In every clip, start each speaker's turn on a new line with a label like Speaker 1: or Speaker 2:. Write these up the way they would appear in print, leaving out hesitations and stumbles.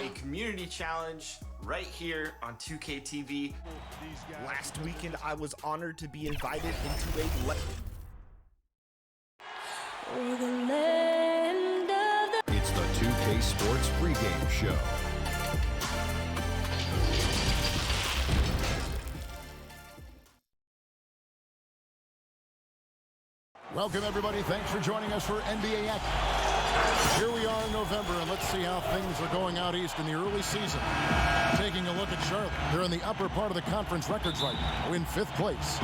Speaker 1: A community challenge right here on 2K TV.
Speaker 2: Last weekend, I was honored to be invited into a
Speaker 3: It's the 2K Sports pregame show.
Speaker 4: Welcome, everybody. Thanks for joining us for NBA Action. Here we are in November, and let's see how things are going out east in the early season. Taking a look at Charlotte. They're in the upper part of the conference records right now, in 5th place.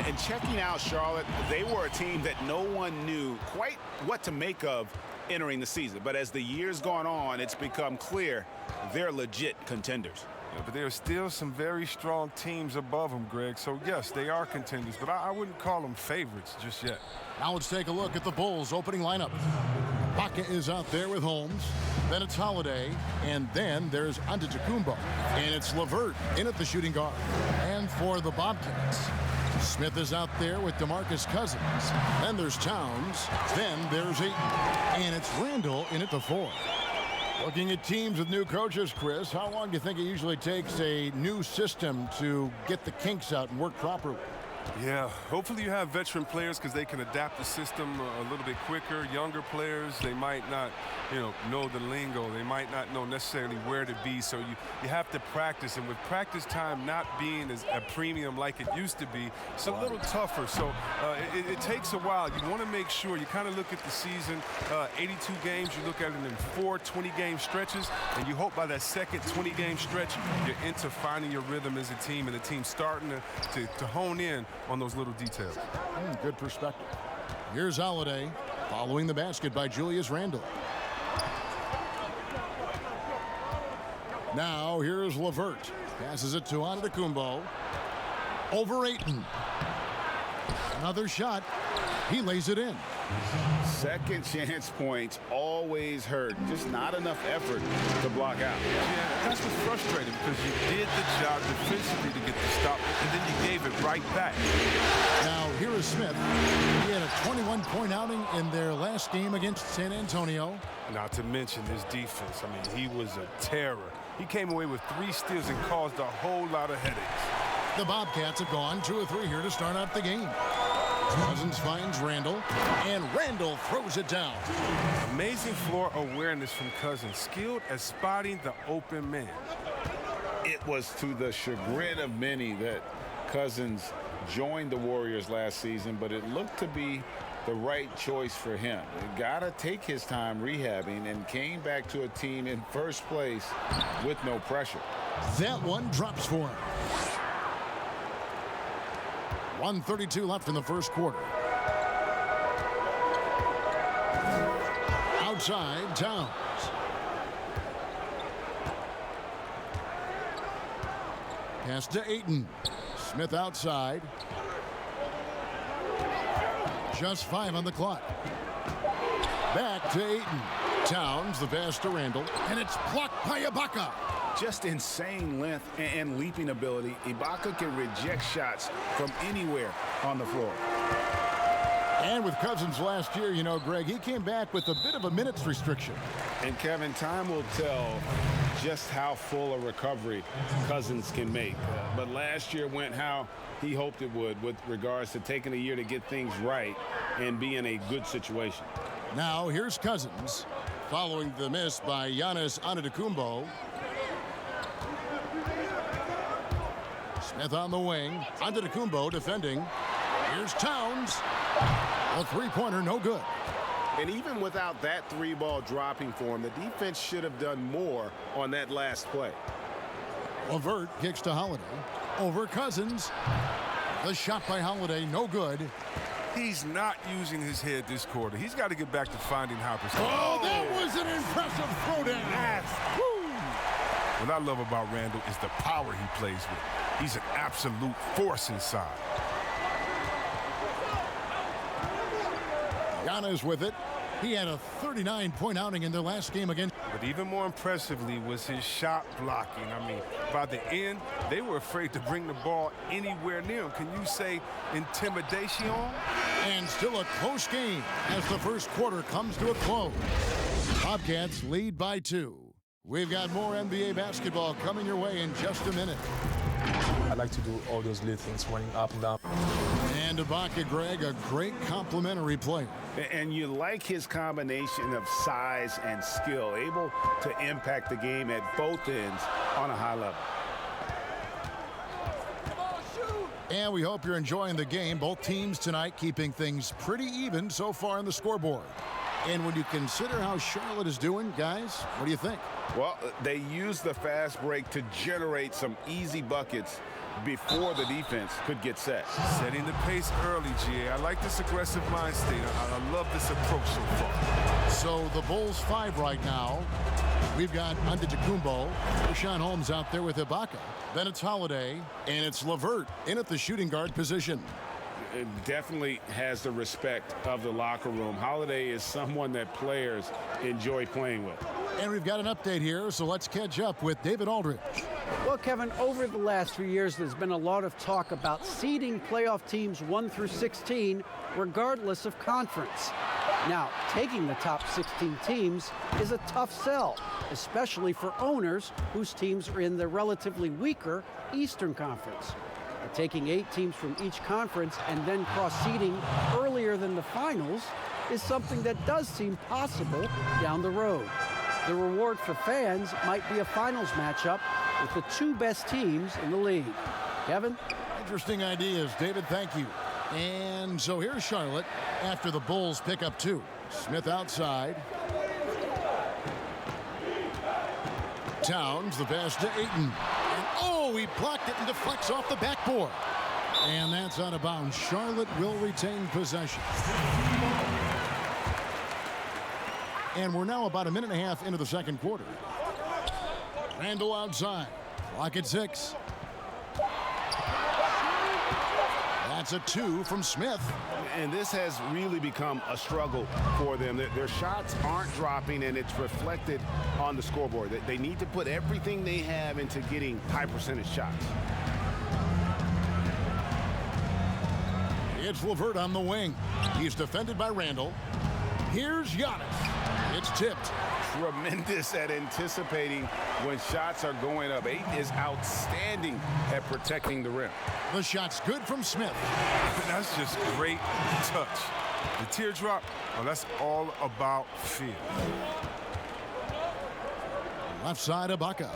Speaker 5: And checking out Charlotte, they were a team that no one knew quite what to make of entering the season. But as the years gone on, it's become clear they're legit contenders.
Speaker 6: Yeah, but there are still some very strong teams above them, Greg. So, yes, they are contenders, but I wouldn't call them favorites just yet.
Speaker 4: Now let's take a look at the Bulls' opening lineup. Baca is out there with Holmes. Then it's Holiday. And then there's Antetokounmpo. And it's LeVert in at the shooting guard. And for the Bobcats, Smith is out there with DeMarcus Cousins. Then there's Towns. Then there's Ayton. And it's Randall in at the 4. Looking at teams with new coaches, Chris, how long do you think it usually takes a new system to get the kinks out and work properly?
Speaker 6: Yeah, hopefully you have veteran players because they can adapt the system a little bit quicker. Younger players, they might not, know the lingo. They might not know necessarily where to be. So you have to practice. And with practice time not being as a premium like it used to be, it's a little tougher. So it takes a while. You want to make sure you kind of look at the season, 82 games, you look at it in 4 20-game stretches, and you hope by that second 20-game stretch, you're into finding your rhythm as a team, and the team starting to hone in on those little details.
Speaker 4: Good perspective. Here's Holiday following the basket by Julius Randle. Now here's LeVert. Passes it to Antetokounmpo. Over Ayton. Another shot. He lays it in.
Speaker 5: Second chance points always hurt. Just not enough effort to block out.
Speaker 6: Yeah, that's what's frustrating because you did the job defensively to get the stop, and then you gave it right back.
Speaker 4: Now, here is Smith. He had a 21-point outing in their last game against San Antonio.
Speaker 6: Not to mention his defense. I mean, he was a terror. He came away with 3 steals and caused a whole lot of headaches.
Speaker 4: The Bobcats have gone 2 of 3 here to start out the game. Cousins finds Randall, and Randall throws it down.
Speaker 6: Amazing floor awareness from Cousins, skilled at spotting the open man.
Speaker 5: It was to the chagrin of many that Cousins joined the Warriors last season, but it looked to be the right choice for him. He got to take his time rehabbing and came back to a team in first place with no pressure.
Speaker 4: That one drops for him. 1:32 left in the first quarter. Outside, Towns. Pass to Ayton. Smith outside. Just 5 on the clock. Back to Ayton. Towns, the pass to Randall. And it's blocked by Ibaka.
Speaker 5: Just insane length and leaping ability. Ibaka can reject shots from anywhere on the floor.
Speaker 4: And with Cousins last year, Greg, he came back with a bit of a minutes restriction.
Speaker 5: And Kevin, time will tell just how full a recovery Cousins can make. But last year went how he hoped it would with regards to taking a year to get things right and be in a good situation.
Speaker 4: Now here's Cousins following the miss by Giannis Antetokounmpo. Smith on the wing. Antetokounmpo defending. Here's Towns. A three-pointer, no good.
Speaker 5: And even without that 3-ball dropping for him, the defense should have done more on that last play.
Speaker 4: LeVert kicks to Holiday. Over Cousins. The shot by Holiday, no good.
Speaker 6: He's not using his head this quarter. He's got to get back to finding Hopper's.
Speaker 4: Oh, that was an impressive throwdown.
Speaker 6: What I love about Randall is the power he plays with. He's an absolute force inside.
Speaker 4: Giannis with it. He had a 39-point outing in their last game against.
Speaker 6: But even more impressively was his shot blocking. I mean, by the end, they were afraid to bring the ball anywhere near him. Can you say intimidation?
Speaker 4: And still a close game as the first quarter comes to a close. Bobcats lead by 2. We've got more NBA basketball coming your way in just a minute.
Speaker 7: I like to do all those little things, running up and down.
Speaker 4: And Ibaka, Greg, a great complimentary player.
Speaker 5: And you like his combination of size and skill, able to impact the game at both ends on a high level.
Speaker 4: And we hope you're enjoying the game. Both teams tonight keeping things pretty even so far on the scoreboard. And when you consider how Charlotte is doing, guys, what do you think?
Speaker 5: Well, they used the fast break to generate some easy buckets before the defense could get set.
Speaker 6: Setting the pace early, GA. I like this aggressive mind state. I love this approach so far.
Speaker 4: So the Bulls 5 right now. We've got Antetokounmpo, Rashawn Holmes out there with Ibaka. Then it's Holiday, and it's LeVert in at the shooting guard position.
Speaker 5: It definitely has the respect of the locker room. Holiday is someone that players enjoy playing with.
Speaker 4: And we've got an update here, so let's catch up with David Aldridge.
Speaker 8: Well, Kevin, over the last few years, there's been a lot of talk about seeding playoff teams 1 through 16, regardless of conference. Now, taking the top 16 teams is a tough sell, especially for owners whose teams are in the relatively weaker Eastern Conference. Taking 8 teams from each conference and then cross-seeding earlier than the finals is something that does seem possible down the road. The reward for fans might be a finals matchup with the 2 best teams in the league. Kevin?
Speaker 4: Interesting ideas, David. Thank you. And so here's Charlotte after the Bulls pick up 2. Smith outside. Towns, the pass to Ayton. And oh, he blocked it and deflects off the backboard. And that's out of bounds. Charlotte will retain possession. And we're now about a minute and a half into the second quarter. Randall outside. Clock at 6. That's a 2 from Smith.
Speaker 5: And this has really become a struggle for them. Their shots aren't dropping, and it's reflected on the scoreboard. They need to put everything they have into getting high percentage shots.
Speaker 4: It's LeVert on the wing. He's defended by Randall. Here's Giannis. It's tipped.
Speaker 5: Tremendous at anticipating when shots are going up. Ayton is outstanding at protecting the rim.
Speaker 4: The shot's good from Smith.
Speaker 6: That's just great touch. The teardrop, oh, that's all about feel.
Speaker 4: Left side, Ibaka.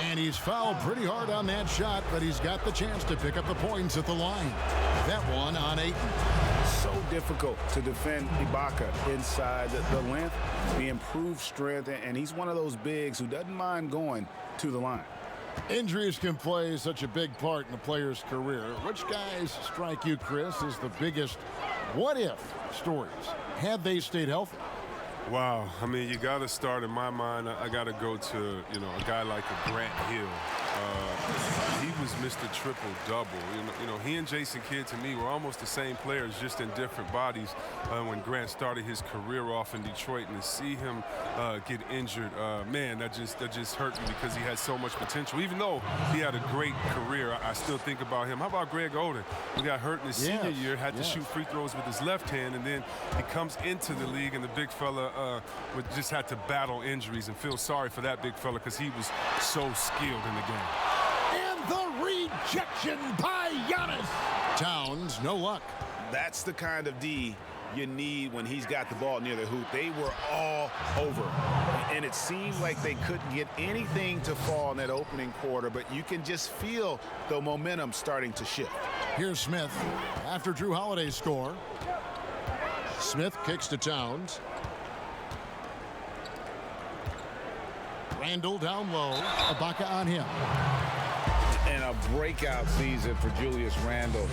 Speaker 4: And he's fouled pretty hard on that shot, but he's got the chance to pick up the points at the line. That one on Ayton.
Speaker 5: So difficult to defend Ibaka inside the length, the improved strength, and he's one of those bigs who doesn't mind going to the line.
Speaker 4: Injuries can play such a big part in a player's career. Which guys strike you, Chris, as the biggest what-if stories had they stayed healthy?
Speaker 6: Wow, I mean, you got to start, in my mind, I got to go to, a guy like a Grant Hill. He was Mr. Triple-Double. He and Jason Kidd, to me, were almost the same players, just in different bodies when Grant started his career off in Detroit. And to see him get injured, man, that just hurt me because he had so much potential. Even though he had a great career, I still think about him. How about Greg Oden? He got hurt in his senior year, had to shoot free throws with his left hand, and then he comes into the league, and the big fella just had to battle injuries, and feel sorry for that big fella because he was so skilled in the game.
Speaker 4: And the rejection by Giannis. Towns, no luck.
Speaker 5: That's the kind of D you need when he's got the ball near the hoop. They were all over, and it seemed like they couldn't get anything to fall in that opening quarter, but you can just feel the momentum starting to shift.
Speaker 4: Here's Smith after Drew Holiday's score. Smith kicks to Towns. Randall down low. Ibaka on him.
Speaker 5: And a breakout season for Julius Randle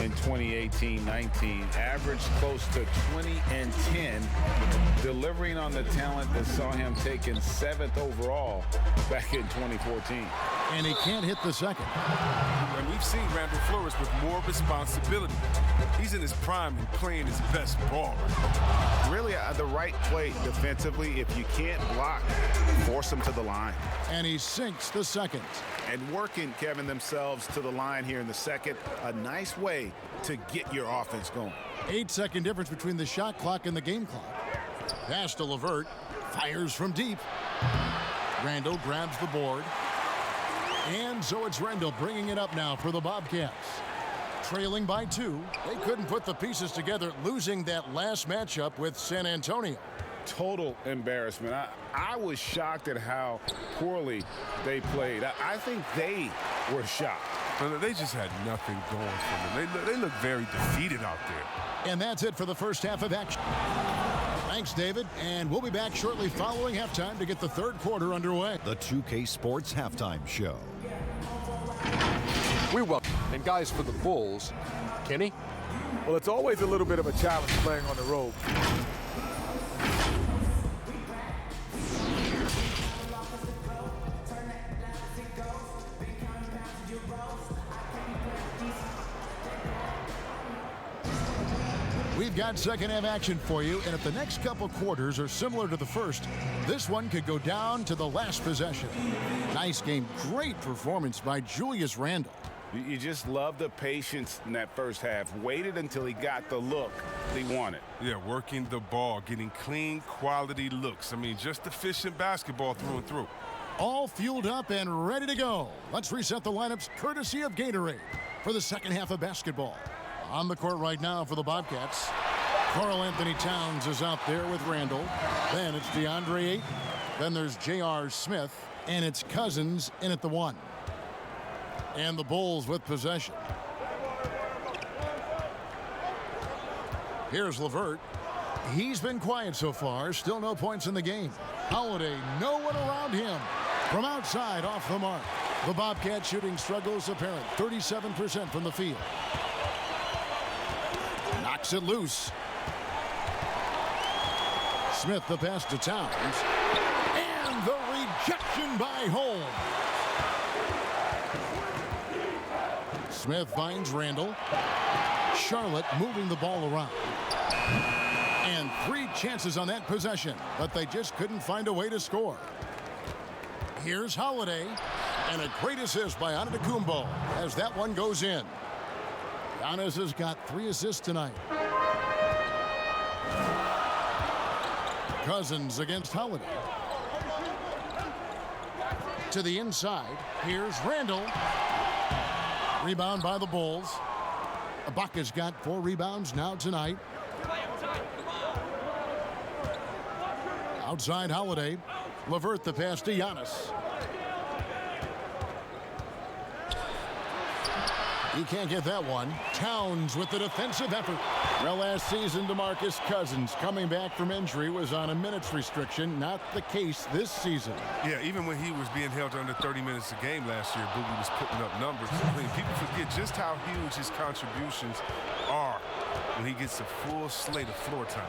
Speaker 5: in 2018-19. Averaged close to 20 and 10, delivering on the talent that saw him taken 7th overall back in 2014.
Speaker 4: And he can't hit the second.
Speaker 6: And we've seen Randall flourish with more responsibility. He's in his prime and playing his best ball.
Speaker 5: Really the right play defensively. If you can't block, force him to the line.
Speaker 4: And he sinks the second.
Speaker 5: And working, Kevin, themselves to the line here in the second. A nice way to get your offense going.
Speaker 4: 8-second difference between the shot clock and the game clock. Pass to Levert. Fires from deep. Randall grabs the board. And so it's Randall bringing it up now for the Bobcats. Trailing by 2. They couldn't put the pieces together, losing that last matchup with San Antonio.
Speaker 5: Total embarrassment. I was shocked at how poorly they played. I think they were shocked.
Speaker 6: They just had nothing going for them. They look very defeated out there.
Speaker 4: And that's it for the first half of action. Thanks, David. And we'll be back shortly following halftime to get the third quarter underway.
Speaker 3: The 2K Sports Halftime Show.
Speaker 9: We welcome. And guys, for the Bulls, Kenny?
Speaker 10: Well, it's always a little bit of a challenge playing on the road.
Speaker 4: We've got second half action for you, and if the next couple quarters are similar to the first, this one could go down to the last possession. Nice game. Great performance by Julius Randle.
Speaker 5: You just love the patience in that first half. Waited until he got the look he wanted.
Speaker 6: Yeah, working the ball, getting clean, quality looks. I mean, just efficient basketball through and through.
Speaker 4: All fueled up and ready to go. Let's reset the lineups courtesy of Gatorade for the second half of basketball. On the court right now for the Bobcats, Karl Anthony Towns is out there with Randall. Then it's DeAndre Ayton. Then there's J.R. Smith. And it's Cousins in at the 1. And the Bulls with possession. Here's Levert. He's been quiet so far. Still no points in the game. Holiday, no one around him. From outside, off the mark. The Bobcat shooting struggles apparent. 37% from the field. Knocks it loose. Smith the pass to Towns. And the rejection by Holmes. Smith finds Randall. Charlotte moving the ball around. And 3 chances on that possession, but they just couldn't find a way to score. Here's Holiday. And a great assist by Antetokounmpo as that one goes in. Giannis has got 3 assists tonight. Cousins against Holiday. To the inside. Here's Randall. Rebound by the Bulls. Ibaka's got 4 rebounds now tonight. Outside Holiday. Levert the pass to Giannis. He can't get that one. Towns with the defensive effort. Well, last season, DeMarcus Cousins coming back from injury was on a minutes restriction. Not the case this season.
Speaker 6: Yeah, even when he was being held to under 30 minutes a game last year, Boogie was putting up numbers. I mean, people forget just how huge his contributions are when he gets a full slate of floor time.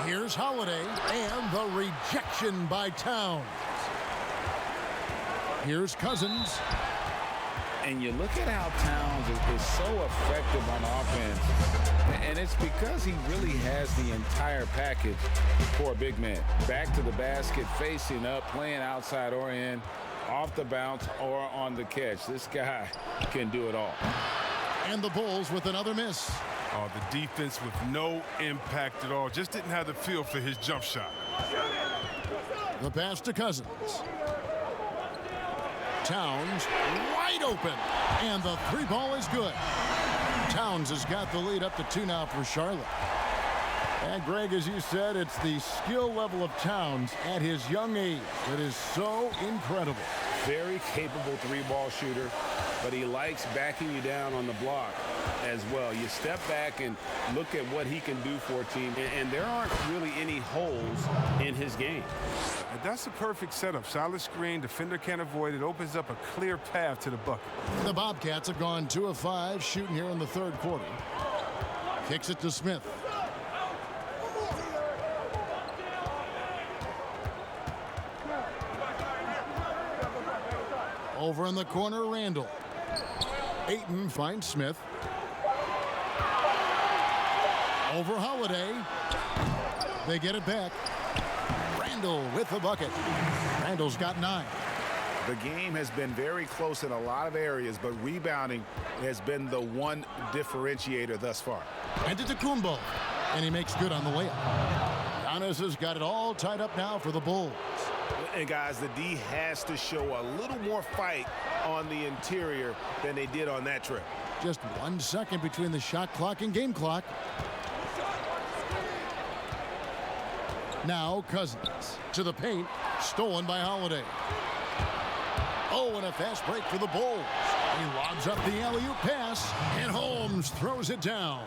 Speaker 4: Here's Holiday and the rejection by Towns. Here's Cousins.
Speaker 5: And you look at how Towns is so effective on offense. And it's because he really has the entire package for a big man. Back to the basket, facing up, playing outside or in, off the bounce or on the catch. This guy can do it all.
Speaker 4: And the Bulls with another miss.
Speaker 6: Oh, the defense with no impact at all. Just didn't have the feel for his jump shot.
Speaker 4: The pass to Cousins. Towns wide open. And the 3-ball is good. Towns has got the lead up to 2 now for Charlotte. And Greg, as you said, it's the skill level of Towns at his young age that is so incredible.
Speaker 5: Very capable 3-ball shooter, but he likes backing you down on the block as well. You step back and look at what he can do for a team, and there aren't really any holes in his game.
Speaker 6: And that's a perfect setup. Solid screen, defender can't avoid it, opens up a clear path to the bucket.
Speaker 4: The Bobcats have gone 2 of 5 shooting here in the third quarter. Kicks it to Smith. Over in the corner, Randall. Ayton finds Smith. Over Holiday. They get it back. Randall with the bucket. Randall's got 9.
Speaker 5: The game has been very close in a lot of areas, but rebounding has been the one differentiator thus far.
Speaker 4: And to Antetokounmpo. And he makes good on the layup. Giannis has got it all tied up now for the Bulls.
Speaker 11: And guys, the D has to show a little more fight on the interior than they did on that trip.
Speaker 4: Just 1 second between the shot clock and game clock. Now Cousins to the paint, stolen by Holiday. Oh, and a fast break for the Bulls. He lobs up the alley-oop pass, and Holmes throws it down.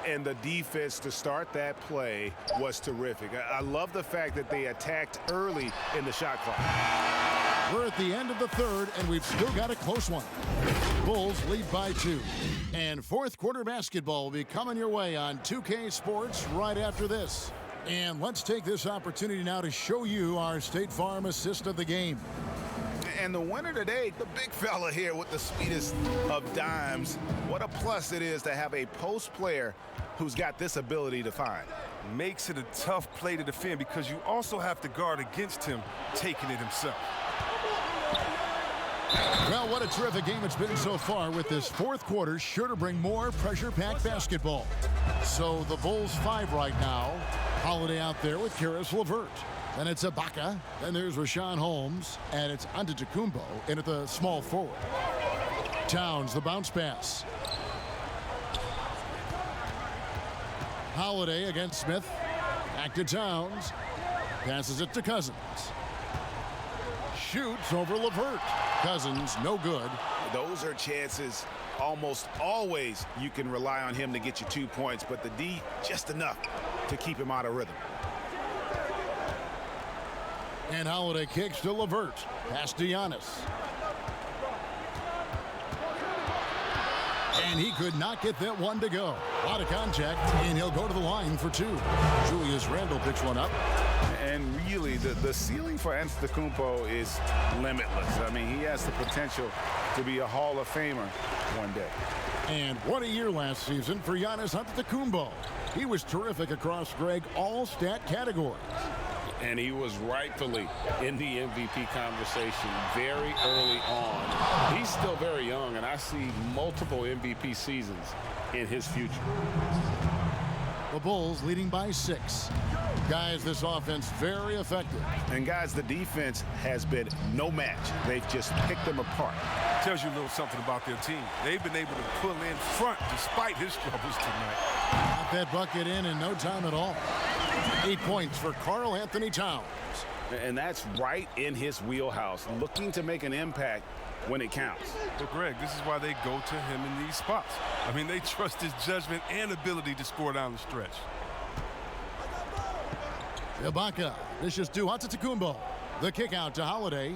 Speaker 11: And the defense to start that play was terrific. I love the fact that they attacked early in the shot clock.
Speaker 4: We're at the end of the third, and we've still got a close one. Bulls lead by 2. And fourth quarter basketball will be coming your way on 2K Sports right after this. And let's take this opportunity now to show you our State Farm assist of the game.
Speaker 11: And the winner today, the big fella here with the sweetest of dimes. What a plus it is to have a post player who's got this ability to find.
Speaker 6: Makes it a tough play to defend because you also have to guard against him taking it himself.
Speaker 4: Well, what a terrific game it's been so far, with this fourth quarter sure to bring more pressure-packed basketball. So the Bulls 5 right now. Holiday out there with Karis LeVert. Then it's Ibaka. Then there's Rashawn Holmes. And it's Antetokounmpo in at the small forward. Towns, the bounce pass. Holiday against Smith. Back to Towns. Passes it to Cousins. Shoots over LeVert. Cousins, no good.
Speaker 11: Those are chances almost always you can rely on him to get you 2 points, but the D just enough to keep him out of rhythm.
Speaker 4: And Holiday kicks to LeVert. Pass to Giannis. And he could not get that one to go. A lot of contact, and he'll go to the line for 2. Julius Randle picks one up.
Speaker 11: And really, the ceiling for Antetokounmpo is limitless. I mean, he has the potential to be a Hall of Famer one day.
Speaker 4: And what a year last season for Giannis Antetokounmpo. He was terrific across, Greg, all stat categories.
Speaker 5: And he was rightfully in the MVP conversation very early on. He's still very young, and I see multiple MVP seasons in his future.
Speaker 4: The Bulls leading by 6. Guys, this offense very effective.
Speaker 11: And guys, the defense has been no match. They've just picked them apart.
Speaker 6: Tells you a little something about their team. They've been able to pull in front despite his struggles tonight.
Speaker 4: Got that bucket in no time at all. 8 points for Karl Anthony Towns.
Speaker 11: And that's right in his wheelhouse, looking to make an impact when it counts.
Speaker 6: But Greg, this is why they go to him in these spots. I mean, they trust his judgment and ability to score down the stretch.
Speaker 4: Ibaka, this is to Antetokounmpo. The kick out to Holiday.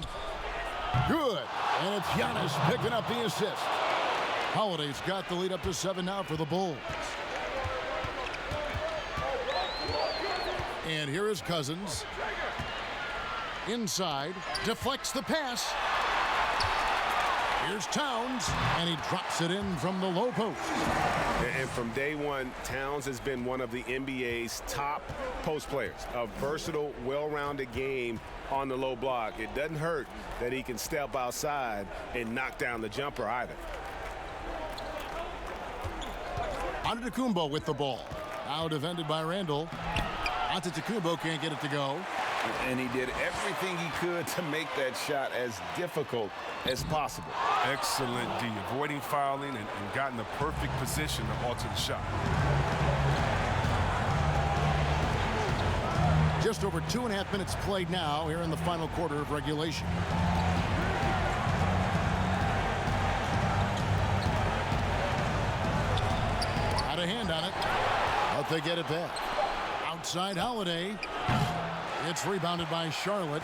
Speaker 4: Good. And it's Giannis picking up the assist. Holiday's got the lead up to 7 now for the Bulls. And here is Cousins. Inside, deflects the pass. Here's Towns, and he drops it in from the low post.
Speaker 11: And from day one, Towns has been one of the NBA's top post players. A versatile, well-rounded game on the low block. It doesn't hurt that he can step outside and knock down the jumper either.
Speaker 4: Antetokounmpo with the ball. Now defended by Randle. Antetokounmpo can't get it to go.
Speaker 11: And he did everything he could to make that shot as difficult as possible.
Speaker 6: Excellent D, avoiding fouling and got in the perfect position to alter the shot.
Speaker 4: Just over 2.5 minutes played now here in the final quarter of regulation. Had a hand on it, but they get it back. Outside Holiday. It's rebounded by Charlotte.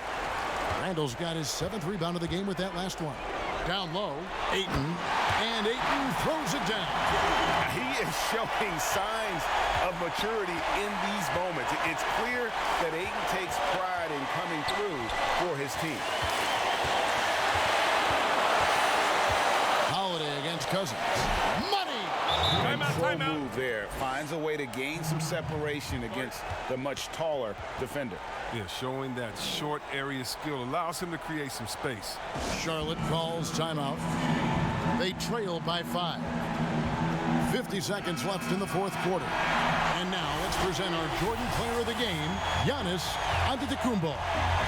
Speaker 4: Randall's got his 7th rebound of the game with that last one. Down low, Ayton, and Ayton throws it down.
Speaker 11: He is showing signs of maturity in these moments. It's clear that Ayton takes pride in coming through for his team.
Speaker 4: Holiday against Cousins. Money!
Speaker 11: Control move there. Finds a way to gain some separation against the much taller defender.
Speaker 6: Yeah, showing that short area skill allows him to create some space.
Speaker 4: Charlotte calls timeout. They trail by 5. 50 seconds left in the fourth quarter. And now it's present our Jordan Player of the Game, Giannis Antetokounmpo.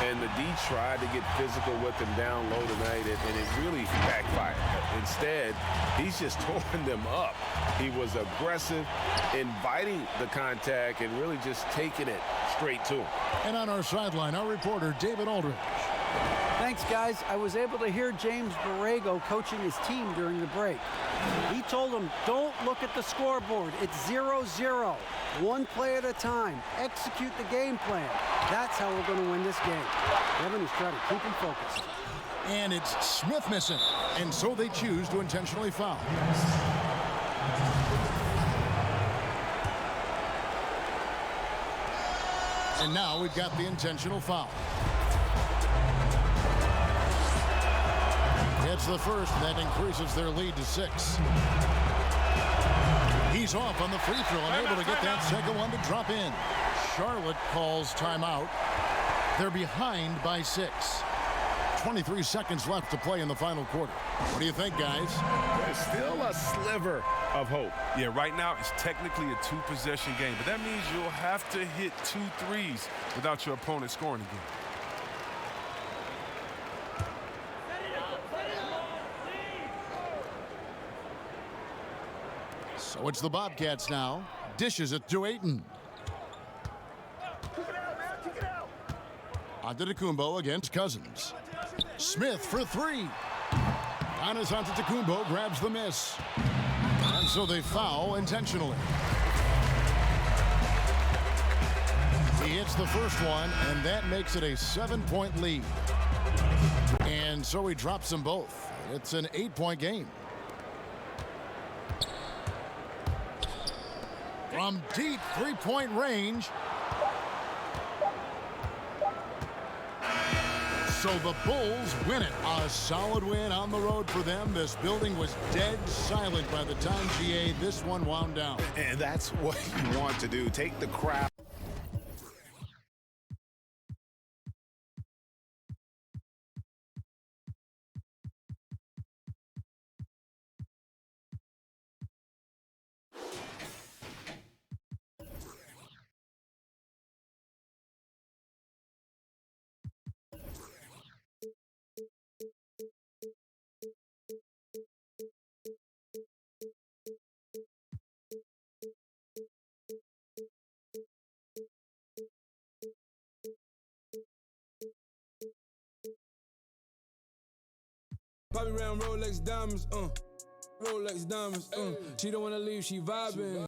Speaker 11: And the D tried to get physical with him down low tonight, and it really backfired. Instead, he's just tore them up. He was aggressive, inviting the contact, and really just taking it straight to him.
Speaker 4: And on our sideline, our reporter, David Aldridge.
Speaker 8: Thanks, guys. I was able to hear James Borrego coaching his team during the break. He told them, don't look at the scoreboard. It's 0-0. One play at a time. Execute the game plan. That's how we're going to win this game. Devin is trying to keep him focused.
Speaker 4: And it's Smith missing. And so they choose to intentionally foul. And now we've got the intentional foul. It's the first, and that increases their lead to 6. He's off on the free throw and able to get that second one to drop in. Charlotte calls timeout. They're behind by 6. 23 seconds left to play in the final quarter. What do you think, guys?
Speaker 11: There's still a sliver of hope.
Speaker 6: Yeah, right now it's technically a 2-possession game, but that means you'll have to hit 2 threes without your opponent scoring again.
Speaker 4: So it's the Bobcats now. Dishes it to Ayton. Antetokounmpo against Cousins. Smith for 3. Giannis Antetokounmpo grabs the miss. And so they foul intentionally. He hits the first one, and that makes it a 7-point lead. And so he drops them both. It's an 8-point game. From deep 3-point range. So the Bulls win it. A solid win on the road for them. This building was dead silent by the time, GA, this one wound down.
Speaker 11: And that's what you want to do. Take the crowd.
Speaker 12: Poppy round Rolex diamonds, Rolex diamonds, She don't wanna leave, she vibing.